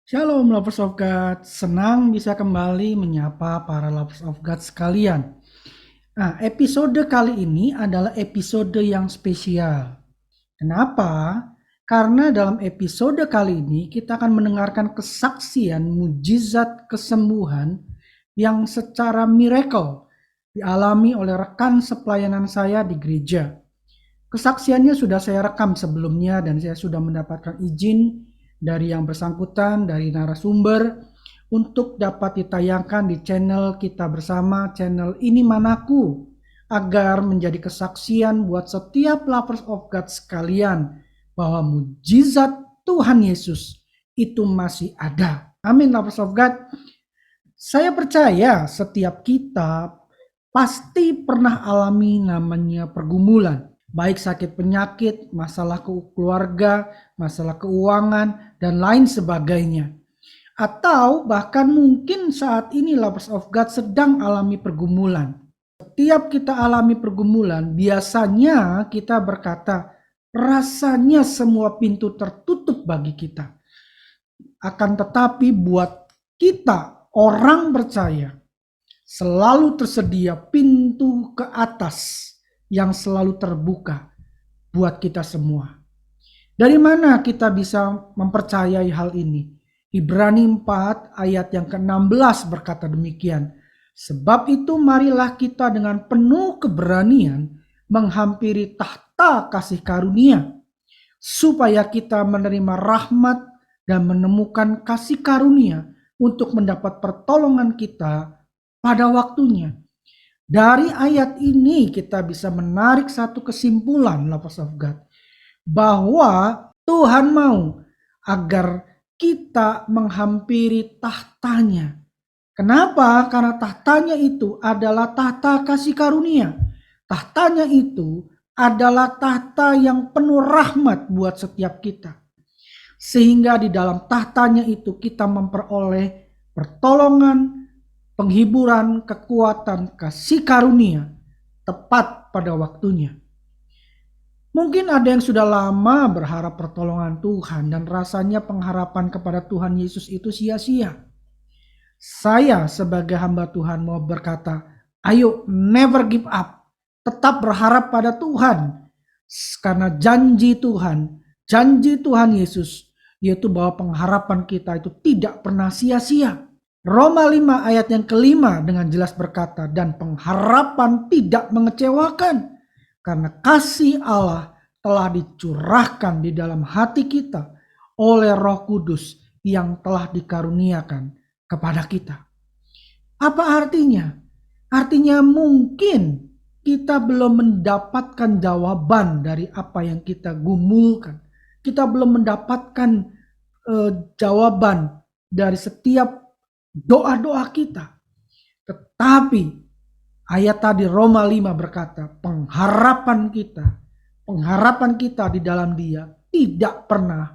Shalom lovers of God, senang bisa kembali menyapa para lovers of God sekalian. Nah, episode kali ini adalah episode yang spesial. Kenapa? Karena dalam episode kali ini kita akan mendengarkan kesaksian mujizat kesembuhan yang secara miracle dialami oleh rekan sepelayanan saya di gereja. Kesaksiannya sudah saya rekam sebelumnya dan saya sudah mendapatkan izin dari yang bersangkutan, dari narasumber untuk dapat ditayangkan di channel kita bersama, channel Ini Manaku, agar menjadi kesaksian buat setiap lovers of God sekalian bahwa mujizat Tuhan Yesus itu masih ada. Amin lovers of God. Saya percaya setiap kita pasti pernah alami namanya pergumulan. Baik sakit penyakit, masalah keluarga, masalah keuangan, dan lain sebagainya. Atau bahkan mungkin saat ini lovers of God sedang alami pergumulan. Setiap kita alami pergumulan, biasanya kita berkata, rasanya semua pintu tertutup bagi kita. Akan tetapi buat kita, orang percaya, selalu tersedia pintu ke atas yang selalu terbuka buat kita semua. Dari mana kita bisa mempercayai hal ini? Ibrani 4 ayat yang ke-16 berkata demikian. Sebab itu marilah kita dengan penuh keberanian menghampiri tahta kasih karunia, supaya kita menerima rahmat dan menemukan kasih karunia untuk mendapat pertolongan kita pada waktunya. Dari ayat ini kita bisa menarik satu kesimpulan, lovers of God, bahwa Tuhan mau agar kita menghampiri tahtanya. Kenapa? Karena tahtanya itu adalah tahta kasih karunia. Tahtanya itu adalah tahta yang penuh rahmat buat setiap kita. Sehingga di dalam tahtanya itu kita memperoleh pertolongan, penghiburan, kekuatan, kasih karunia tepat pada waktunya. Mungkin ada yang sudah lama berharap pertolongan Tuhan dan rasanya pengharapan kepada Tuhan Yesus itu sia-sia. Saya sebagai hamba Tuhan mau berkata, ayo never give up. Tetap berharap pada Tuhan. Karena janji Tuhan Yesus, yaitu bahwa pengharapan kita itu tidak pernah sia-sia. Roma 5 ayat yang kelima dengan jelas berkata, dan pengharapan tidak mengecewakan, karena kasih Allah telah dicurahkan di dalam hati kita oleh Roh Kudus yang telah dikaruniakan kepada kita. Apa artinya? Artinya mungkin kita belum mendapatkan jawaban dari apa yang kita gumulkan. Kita belum mendapatkan jawaban dari setiap doa-doa kita. Tetapi ayat tadi Roma 5 berkata, pengharapan kita di dalam Dia tidak pernah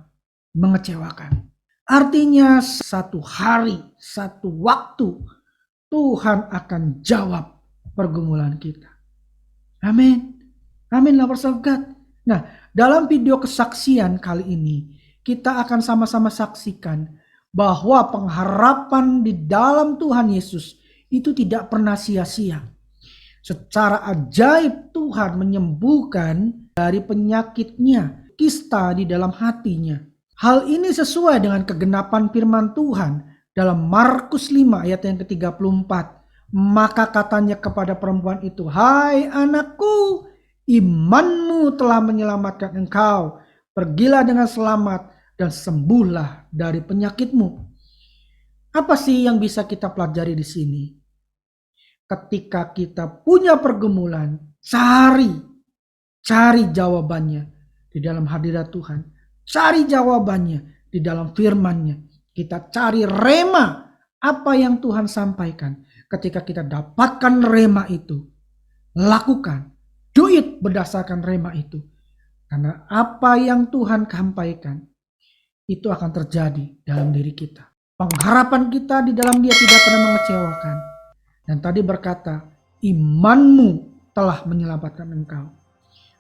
mengecewakan. Artinya satu hari, satu waktu Tuhan akan jawab pergumulan kita. Amin. Amin lovers of God. Nah, dalam video kesaksian kali ini kita akan sama-sama saksikan bahwa pengharapan di dalam Tuhan Yesus itu tidak pernah sia-sia. Secara ajaib Tuhan menyembuhkan dari penyakitnya, kista di dalam hatinya. Hal ini sesuai dengan kegenapan firman Tuhan dalam Markus 5 ayat yang ke-34. Maka katanya kepada perempuan itu, hai anakku, imanmu telah menyelamatkan engkau. Pergilah dengan selamat dan sembuhlah dari penyakitmu. Apa sih yang bisa kita pelajari di sini? Ketika kita punya pergumulan, cari jawabannya di dalam hadirat Tuhan. Cari jawabannya di dalam firman-Nya. Kita cari rema apa yang Tuhan sampaikan. Ketika kita dapatkan rema itu, lakukan, do it berdasarkan rema itu. Karena apa yang Tuhan sampaikan, itu akan terjadi dalam diri kita. Pengharapan kita di dalam Dia tidak pernah mengecewakan. Dan tadi berkata, imanmu telah menyelamatkan engkau.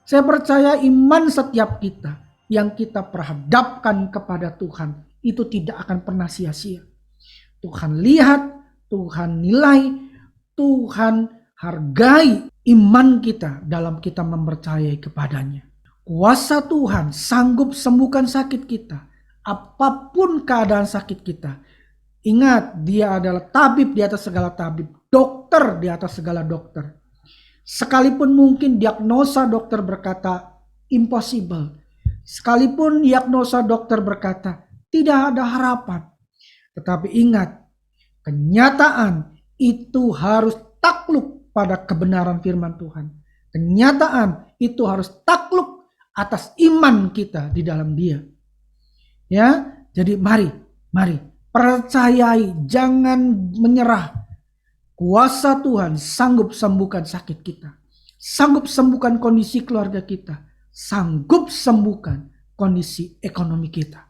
Saya percaya iman setiap kita yang kita perhadapkan kepada Tuhan itu tidak akan pernah sia-sia. Tuhan lihat, Tuhan nilai, Tuhan hargai iman kita dalam kita mempercayai kepadanya. Kuasa Tuhan sanggup sembuhkan sakit kita, apapun keadaan sakit kita. Ingat, dia adalah tabib di atas segala tabib, dokter di atas segala dokter. Sekalipun mungkin diagnosa dokter berkata impossible, sekalipun diagnosa dokter berkata tidak ada harapan, tetapi ingat, kenyataan itu harus takluk pada kebenaran firman Tuhan. Kenyataan itu harus takluk atas iman kita di dalam Dia. Ya, jadi mari percayai, jangan menyerah. Kuasa Tuhan sanggup sembuhkan sakit kita, sanggup sembuhkan kondisi keluarga kita, sanggup sembuhkan kondisi ekonomi kita.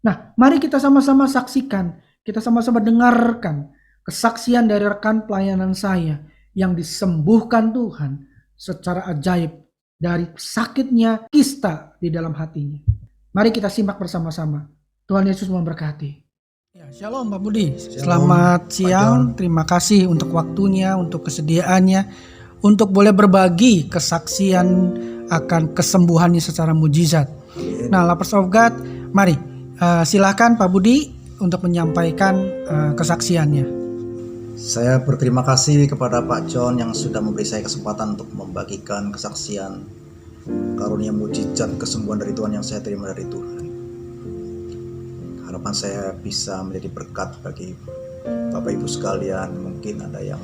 Nah, mari kita sama-sama saksikan, kita sama-sama dengarkan kesaksian dari rekan pelayanan saya yang disembuhkan Tuhan secara ajaib dari sakitnya kista di dalam hatinya. Mari kita simak bersama-sama. Tuhan Yesus memberkati. Ya, shalom Pak Budi. Selamat siang. Terima kasih untuk waktunya, untuk kesediaannya, untuk boleh berbagi kesaksian akan kesembuhannya secara mujizat. Nah, Lovers of God, mari silakan Pak Budi untuk menyampaikan kesaksiannya. Saya berterima kasih kepada Pak John yang sudah memberi saya kesempatan untuk membagikan kesaksian karunia mujizat kesembuhan dari Tuhan yang saya terima dari Tuhan. Harapan saya bisa menjadi berkat bagi Bapak Ibu sekalian. Mungkin ada yang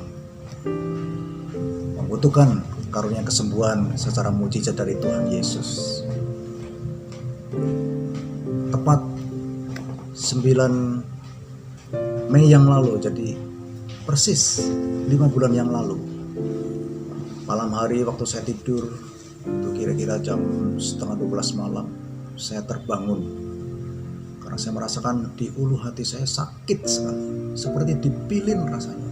membutuhkan karunia kesembuhan secara mujizat dari Tuhan Yesus. Tepat 9 Mei yang lalu, jadi persis 5 bulan yang lalu, malam hari waktu saya tidur, itu kira-kira jam 11:30 malam, saya terbangun karena saya merasakan di ulu hati saya sakit sekali, seperti dipilin rasanya.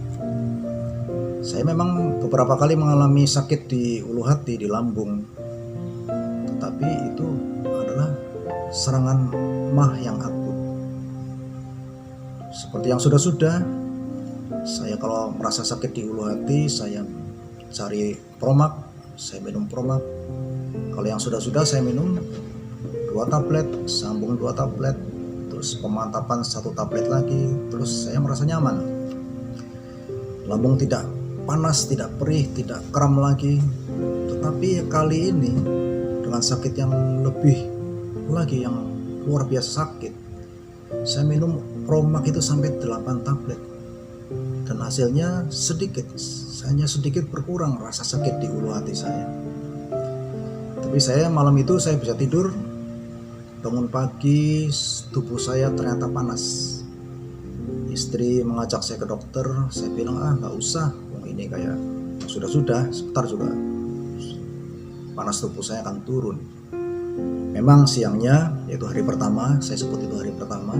Saya memang beberapa kali mengalami sakit di ulu hati, di lambung, tetapi itu adalah serangan mah yang akut. Seperti yang sudah-sudah, saya kalau merasa sakit di ulu hati, saya cari Promax, saya minum Promax. Kalau yang sudah-sudah, saya minum 2 tablet, sambung 2 tablet, terus pemantapan 1 tablet lagi, terus saya merasa nyaman. Lambung tidak panas, tidak perih, tidak kram lagi. Tetapi kali ini dengan sakit yang lebih lagi, yang luar biasa sakit, saya minum Promax itu sampai 8 tablet. Dan hasilnya hanya sedikit berkurang rasa sakit di ulu hati saya. Tapi malam itu saya bisa tidur, bangun pagi, tubuh saya ternyata panas. Istri mengajak saya ke dokter, saya bilang nggak usah, ini kayak sudah sebentar juga panas tubuh saya akan turun. Memang siangnya, yaitu hari pertama, saya sebut itu hari pertama,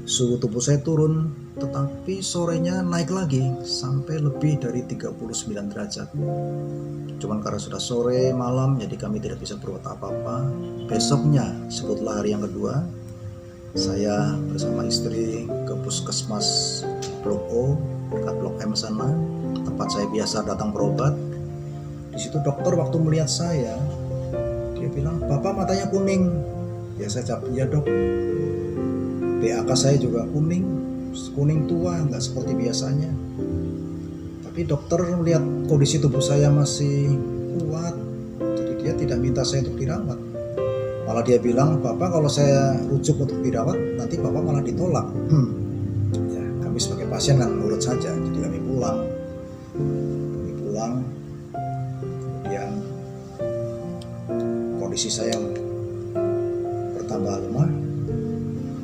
suhu tubuh saya turun, tetapi sorenya naik lagi sampai lebih dari 39 derajat. Cuman karena sudah sore malam, jadi kami tidak bisa berbuat apa-apa. Besoknya, sebutlah hari yang kedua, saya bersama istri ke puskesmas Blok O, dekat Blok M sana, tempat saya biasa datang berobat. Di situ dokter waktu melihat saya, dia bilang, "Bapak matanya kuning." Ya saya jawab, "Iya dok." BAK saya juga kuning tua, nggak seperti biasanya. Tapi dokter melihat kondisi tubuh saya masih kuat, jadi dia tidak minta saya untuk dirawat. Malah dia bilang, "Bapak kalau saya rujuk untuk dirawat, nanti Bapak malah ditolak." Ya, kami sebagai pasien kan nurut saja, jadi kami pulang. Kemudian kondisi saya bertambah lemah.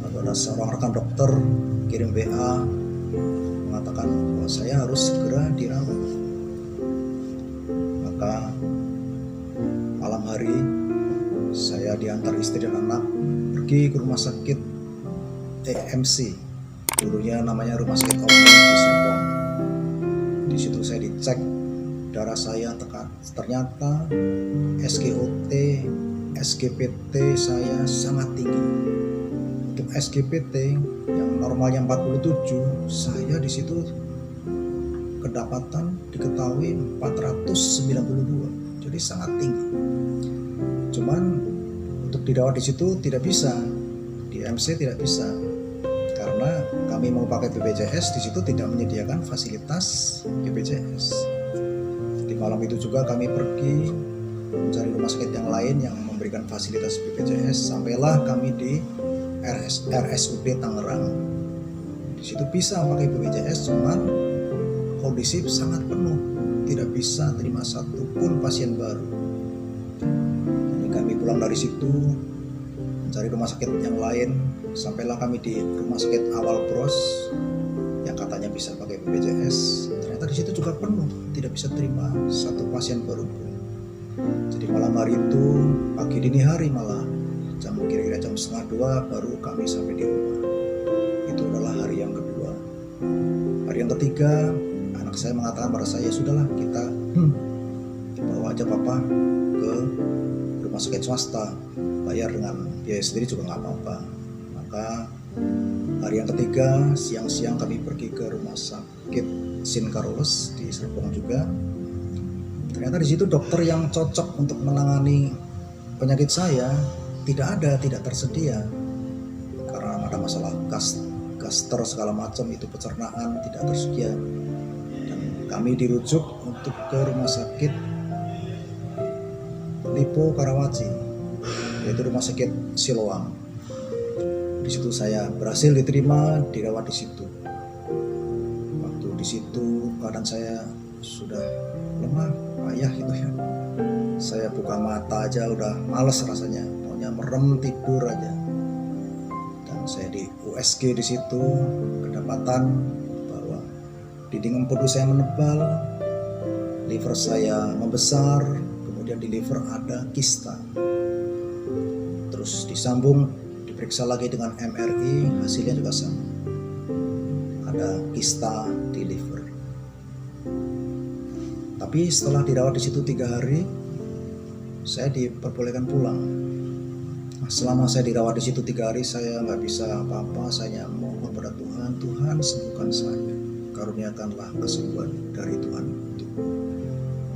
Lalu ada seorang rekan dokter kirim WA mengatakan bahwa saya harus segera dirawat. Maka malam hari saya diantar istri dan anak pergi ke rumah sakit EMC, dulunya namanya Rumah Sakit Omni di Serpong. Di situ saya dicek darah saya, ternyata SGOT, SGPT saya sangat tinggi, untuk SGPT yang normalnya 47, saya di situ kedapatan diketahui 492, jadi sangat tinggi. Cuman untuk dirawat di situ tidak bisa, di MC tidak bisa, karena kami mau pakai BPJS, di situ tidak menyediakan fasilitas BPJS. Di malam itu juga kami pergi mencari rumah sakit yang lain yang memberikan fasilitas BPJS, sampailah kami di RSUD Tangerang. Di situ bisa pakai BPJS, cuman kondisi sangat penuh, tidak bisa terima satu pun pasien baru. Jadi kami pulang dari situ mencari rumah sakit yang lain, sampailah kami di rumah sakit Awal Bros yang katanya bisa pakai BPJS. Ternyata di situ juga penuh, tidak bisa terima satu pasien baru pun. Jadi malam hari itu, pagi dini hari malah kira-kira jam 1:30 baru kami sampai di rumah. Itu adalah hari yang kedua. Hari yang ketiga, anak saya mengatakan pada saya, sudahlah kita bawa aja papa ke rumah sakit swasta, bayar dengan biaya sendiri juga nggak apa-apa. Maka hari yang ketiga, siang-siang kami pergi ke rumah sakit Sin Carolus di Serpong juga. Ternyata di situ dokter yang cocok untuk menangani penyakit saya tidak tersedia, karena ada masalah gaster segala macam, itu pencernaan tidak tersedia. Dan kami dirujuk untuk ke rumah sakit Lipo Karawaci, yaitu rumah sakit Siloam. Di situ saya berhasil diterima, dirawat di situ. Waktu di situ keadaan saya sudah lemah, payah gitu ya. Saya buka mata aja udah males rasanya, maunya merem tidur aja. Dan saya di USG di situ kedapatan bahwa dinding empedu saya menebal, liver saya membesar, kemudian di liver ada kista. Terus disambung, diperiksa lagi dengan MRI, hasilnya juga sama, ada kista di liver. Tapi setelah dirawat di situ 3 hari, saya diperbolehkan pulang. Nah, selama saya dirawat di situ 3 hari, saya nggak bisa apa-apa. Saya mohon pada Tuhan, Tuhan sembuhkan saya, karuniakanlah kesembuhan dari Tuhan itu.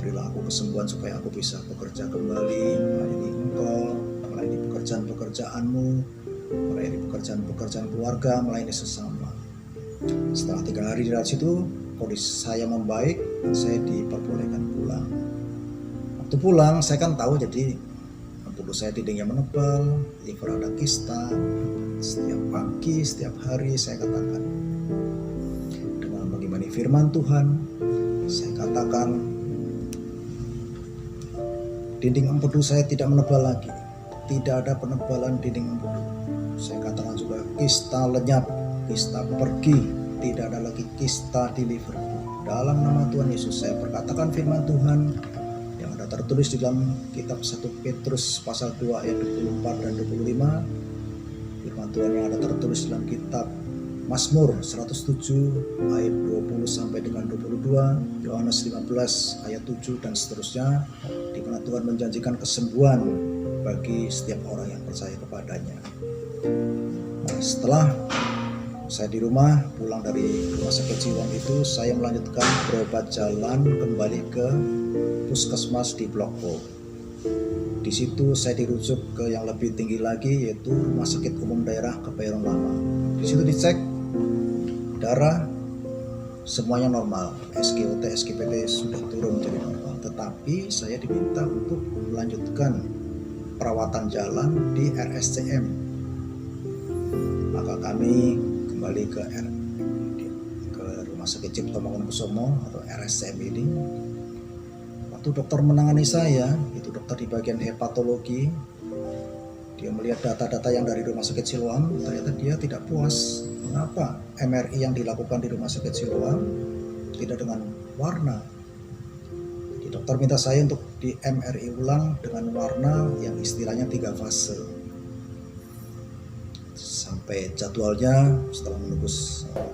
Berilah aku kesembuhan supaya aku bisa bekerja kembali, melayani Engkau, melayani pekerjaan-pekerjaanmu, melayani pekerjaan-pekerjaan keluarga, melayani sesama. Setelah 3 hari di situ, kondisi saya membaik dan saya diperbolehkan pulang. Waktu pulang, saya kan tahu jadi empedu saya dindingnya menebal, liver ada kista. Setiap pagi, setiap hari saya katakan, dengan mengimani firman Tuhan, saya katakan dinding empedu saya tidak menebal lagi, tidak ada penebalan dinding empedu. Saya katakan juga kista lenyap, kista pergi, tidak ada lagi kista di liver. Dalam nama Tuhan Yesus saya perkatakan firman Tuhan yang ada tertulis di dalam kitab 1 Petrus pasal 2 ayat 24 dan 25. Firman Tuhan yang ada tertulis dalam kitab Mazmur 107 ayat 20 sampai dengan 22, Yohanes 15 ayat 7 dan seterusnya, di mana Tuhan menjanjikan kesembuhan bagi setiap orang yang percaya kepadanya. Nah, setelah saya di rumah, pulang dari rumah sakit Siloam itu, saya melanjutkan berobat jalan kembali ke puskesmas di Blok O. Di situ saya dirujuk ke yang lebih tinggi lagi, yaitu Rumah Sakit Umum Daerah Kebayoran Lama. Di situ dicek darah, semuanya normal, SGOT, SGPT sudah turun menjadi normal. Tetapi saya diminta untuk melanjutkan perawatan jalan di RSCM. Maka kami kembali ke Rumah Sakit Cipto Mangunkusumo atau RSCM ini. Waktu dokter menangani saya, itu dokter di bagian hepatologi, dia melihat data-data yang dari Rumah Sakit Siloam, ternyata dia tidak puas. Mengapa MRI yang dilakukan di Rumah Sakit Siloam tidak dengan warna? Jadi dokter minta saya untuk di MRI ulang dengan warna yang istilahnya 3 fase. Sampai jadwalnya, setelah menunggu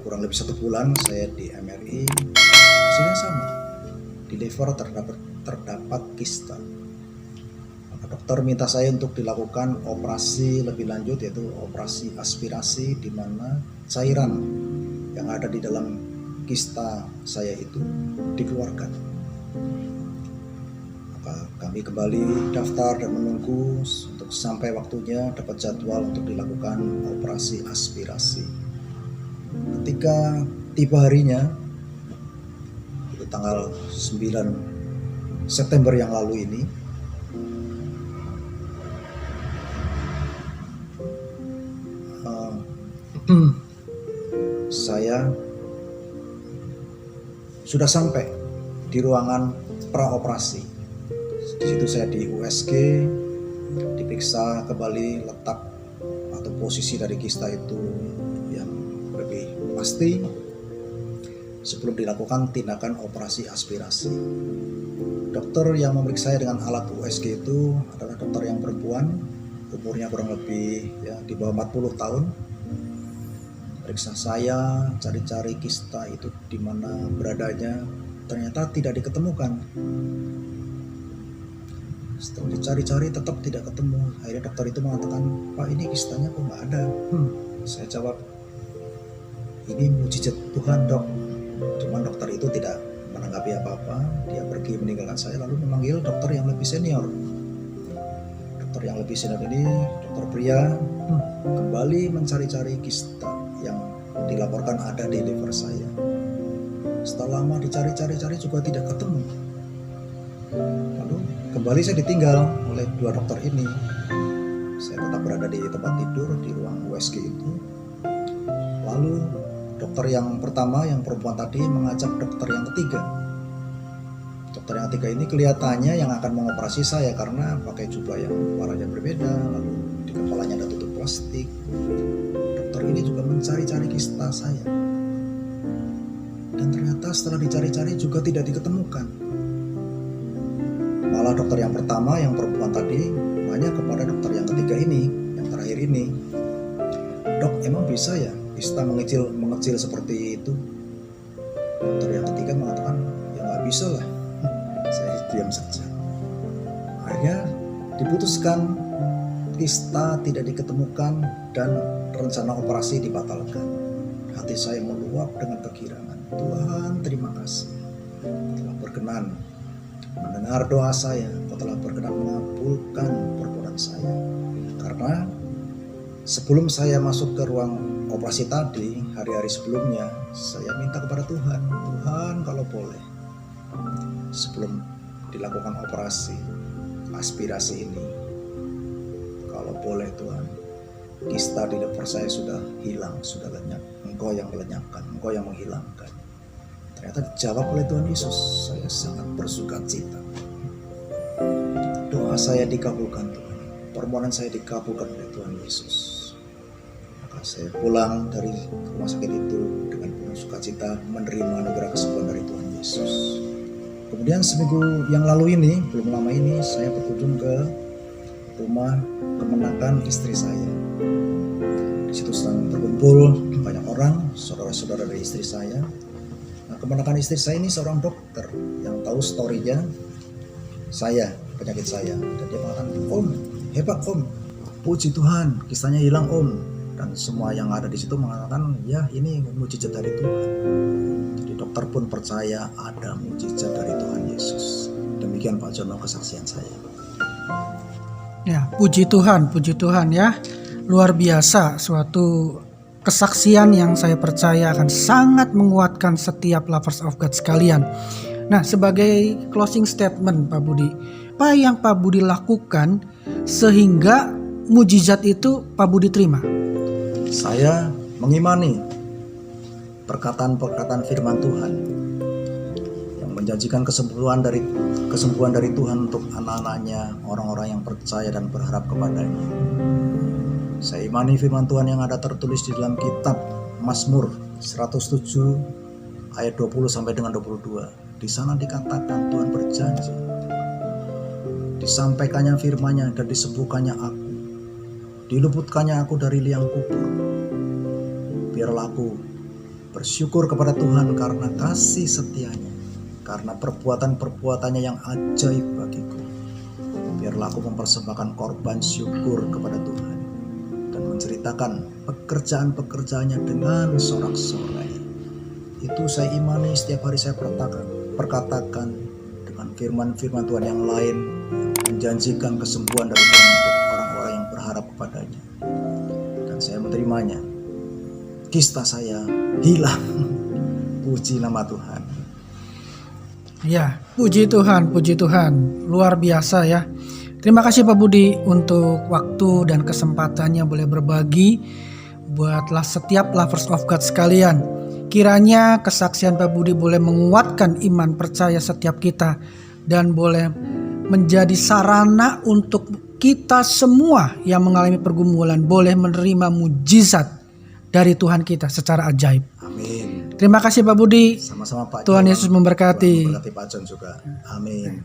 kurang lebih 1 bulan, saya di MRI, hasilnya sama, di liver terdapat kista. Maka Dokter minta saya untuk dilakukan operasi lebih lanjut, yaitu operasi aspirasi, di mana cairan yang ada di dalam kista saya itu dikeluarkan. Maka kami kembali daftar dan menunggu untuk sampai waktunya dapat jadwal untuk dilakukan operasi aspirasi. Ketika tiba harinya, itu tanggal 9 September yang lalu ini, saya sudah sampai di ruangan praoperasi. Di situ saya di USG, diperiksa kembali letak atau posisi dari kista itu yang lebih pasti sebelum dilakukan tindakan operasi aspirasi. Dokter yang memeriksa saya dengan alat USG itu adalah dokter yang perempuan, umurnya kurang lebih di bawah 40 tahun. Periksa saya, cari-cari kista itu di mana beradanya, ternyata tidak diketemukan. Setelah dicari-cari tetap tidak ketemu. Akhirnya dokter itu mengatakan, "Pak, ini kistanya kok nggak ada?" Saya jawab, "Ini mujizat Tuhan, Dok." Cuman dokter itu tidak menanggapi apa-apa. Dia pergi meninggalkan saya, lalu memanggil dokter yang lebih senior. Dokter yang lebih senior ini, dokter pria, kembali mencari-cari kista yang dilaporkan ada di liver saya. Setelah lama dicari-cari juga tidak ketemu. Lalu kembali saya ditinggal oleh dua dokter ini. Saya tetap berada di tempat tidur di ruang USG itu. Lalu dokter yang pertama, yang perempuan tadi, mengajak dokter yang ketiga. Dokter yang ketiga ini kelihatannya yang akan mengoperasi saya karena pakai jubah yang warnanya berbeda, lalu di kepalanya ada tutup plastik. Dokter ini juga mencari-cari kista saya, dan ternyata setelah dicari-cari juga tidak diketemukan. Malah dokter yang pertama, yang perempuan tadi, nanya kepada dokter yang ketiga ini, yang terakhir ini, "Dok, emang bisa ya kista mengecil seperti itu?" Dokter yang ketiga mengatakan, "Ya nggak bisa lah." Saya diam saja. Akhirnya diputuskan kista tidak diketemukan dan rencana operasi dibatalkan. Hati saya meluap dengan kegirangan. Tuhan, terima kasih. Kau telah berkenan mendengar doa saya. Kau telah berkenan mengabulkan permohonan saya. Karena sebelum saya masuk ke ruang operasi tadi, hari-hari sebelumnya, saya minta kepada Tuhan, "Tuhan, kalau boleh, sebelum dilakukan operasi aspirasi ini, kalau boleh Tuhan, kista di liver saya sudah hilang, sudah lenyap. Engkau yang melenyapkan, Engkau yang menghilangkan." Ternyata dijawab oleh Tuhan Yesus. Saya sangat bersukacita. Doa saya dikabulkan Tuhan. Permohonan saya dikabulkan oleh Tuhan Yesus. Maka saya pulang dari rumah sakit itu dengan penuh sukacita, menerima anugerah kesembuhan dari Tuhan Yesus. Kemudian seminggu yang lalu ini, belum lama ini, saya berkunjung ke rumah kemenakan istri saya. Di situ sedang berkumpul banyak orang, saudara-saudara dari istri saya. Nah, kemenakan istri saya ini seorang dokter yang tahu story-nya saya, penyakit saya. Dan dia mengatakan, "Om, hebat Om. Puji Tuhan, kistanya hilang Om." Dan semua yang ada di situ mengatakan, "Ya, ini mujizat dari Tuhan." Jadi dokter pun percaya ada mujizat dari Tuhan Yesus. Demikian Pak Jono kesaksian saya. Ya, puji Tuhan ya. Luar biasa, suatu kesaksian yang saya percaya akan sangat menguatkan setiap lovers of God sekalian. Nah, sebagai closing statement Pak Budi, apa yang Pak Budi lakukan sehingga mujizat itu Pak Budi terima? Saya mengimani perkataan-perkataan firman Tuhan yang menjanjikan kesembuhan dari Tuhan untuk anak-anaknya, orang-orang yang percaya dan berharap kepadanya. Saya imani firman Tuhan yang ada tertulis di dalam kitab Mazmur 107 ayat 20 sampai dengan 22. Di sana dikatakan Tuhan berjanji, disampaikannya firman-Nya dan disembuhkannya aku, diluputkannya aku dari liang kubur. Biarlah aku bersyukur kepada Tuhan karena kasih setia-Nya, karena perbuatan-perbuatannya yang ajaib bagiku. biarlah aku mempersembahkan korban syukur kepada Tuhan dan menceritakan pekerjaan-pekerjaannya dengan sorak-sorai. Itu saya imani setiap hari saya perkatakan dengan firman-firman Tuhan yang lain yang menjanjikan kesembuhan dari Tuhan untuk orang-orang yang berharap kepadanya. Dan saya menerimanya. Kista saya hilang. Puji nama Tuhan. Ya, puji Tuhan, luar biasa ya. Terima kasih Pak Budi untuk waktu dan kesempatannya boleh berbagi buatlah setiap lovers of God sekalian. Kiranya kesaksian Pak Budi boleh menguatkan iman percaya setiap kita dan boleh menjadi sarana untuk kita semua yang mengalami pergumulan boleh menerima mujizat dari Tuhan kita secara ajaib. Amin. Terima kasih Pak Budi. Sama-sama Pak Tuhan John. Yesus memberkati. Tuhan memberkati Pak John juga. Amin.